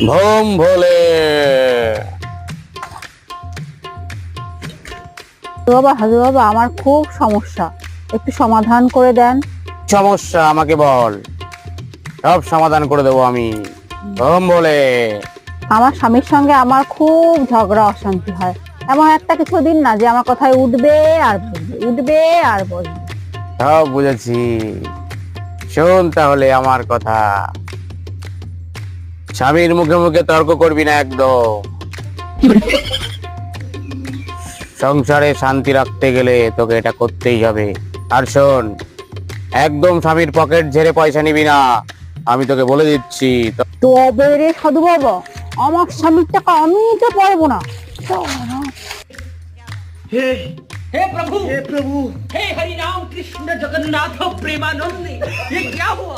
Vom ভোলে। বাবা হাজু বাবা, আমার খুব সমস্যা, একটু সমাধান করে দেন। সমস্যা আমাকে বল, সব সমাধান করে দেবো আমি। ভোম ভোলে। আমার স্বামীর সঙ্গে আমার খুব ঝগড়া অশান্তি হয়। এমন একটা কিছু দিন না যে আমার কথায় উঠবে আর বসবে, উঠবে আর বসবে। সব বুঝেছি, শোন তাহলে আমার কথা। স্বামীর মুখে মুখে তর্ক করবি না একদম। সংসারে শান্তি রাখতে গেলে তোকে এটা করতেই হবে। আর শোন, একদম স্বামীর পকেট ঝেড়ে পয়সা নিবি না, আমি তোকে বলে দিচ্ছি। তবে রে সাধু বাবা, আমার স্বামীর টাকা আমি নিতে পারবো না। हे हे प्रभु हे हरि राम कृष्ण जगन्नाथ प्रेमानंद, ये क्या हुआ?